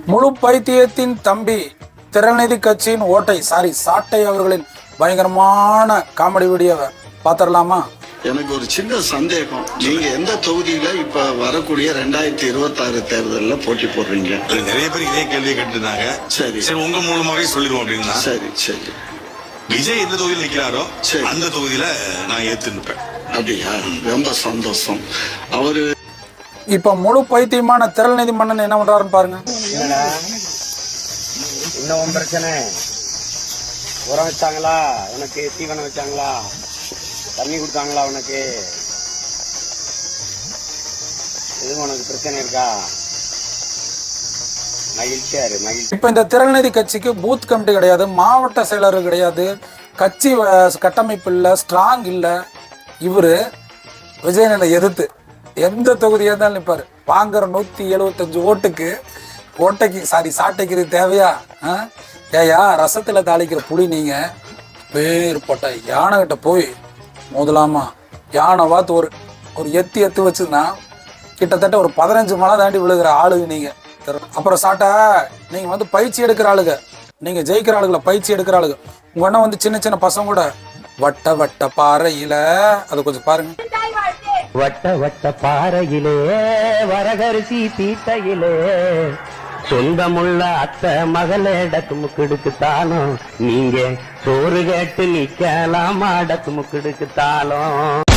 முழு பைத்தியத்தின் தம்பி திறநிதி கட்சியின் சாட்டை அவர்களின் பயங்கரமான காமெடி வீடியோவை பார்த்துடலாமா? எனக்கு ஒரு சின்ன சந்தேகம், நீங்க எந்த தொகுதியில இப்ப வரக்கூடிய 2026 தேர்தலில் போட்டி போடுறீங்க? நிறைய பேர் இதே கேள்வியை கேட்டுருந்தாங்க. சரி சரி, உங்க மூலமாவே சொல்லிடுவோம் அப்படின்னா. சரி சரி. விஜய் எந்த தொகுதியில் நிக்கிறாரோ அந்த தொகுதியில நான் ஏத்து நிற்பேன். அப்படியா? ரொம்ப சந்தோஷம். அவரு இப்ப முழு பைத்தியமான திரள்நிதி மன்னன் என்ன பண்றாருன்னு பாருங்க. இன்னும் பிரச்சனை, உரம் வச்சாங்களா உனக்கு? தீவனம் வச்சாங்களா? தண்ணி கொடுத்தாங்களா உனக்கு? எதுவும் உனக்கு பிரச்சனை இருக்கா? மகிழ்ச்சியாரு மகிழ்ச்சி. இப்ப இந்த திரள்நிதி கட்சிக்கு பூத் கமிட்டி கிடையாது, மாவட்ட செயலர் கிடையாது, கட்சி கட்டமைப்பு இல்ல, ஸ்ட்ராங் இல்ல. இவரு விஜயனை எதிர்த்து எந்த தொகுதியா இருந்தாலும் நிற்பாரு. வாங்குற 175 ஓட்டைக்கு சாட்டைக்கு இது தேவையா? ஏயா ரசத்துல தாளிக்கிற புளி நீங்க பேர் போட்ட யானை கிட்ட போய் மோதலாமா? யானை பார்த்து ஒரு எத்து வச்சுன்னா கிட்டத்தட்ட ஒரு 15 மலை தாண்டி விழுகிற ஆளுங்க நீங்க. அப்புறம் சாட்டா நீங்க பயிற்சி எடுக்கிற ஆளுங்க, நீங்க ஜெயிக்கிற ஆளுகளை பயிற்சி எடுக்கிற ஆளுங்க. உங்க அண்ணன் சின்ன சின்ன பசங்க கூட வட்ட வட்ட பாறையில, அதை கொஞ்சம் பாருங்க. வட்ட வட்ட பாறையிலே வரகரிசி தீட்டையிலே சொந்தமுள்ள அத்தை மகளேடத்து முக்கெடுக்குத்தாலும் நீங்க சோறு கேட்டு நிக்கலாம், ஆடத்து முக்கெடுக்குத்தாலும்.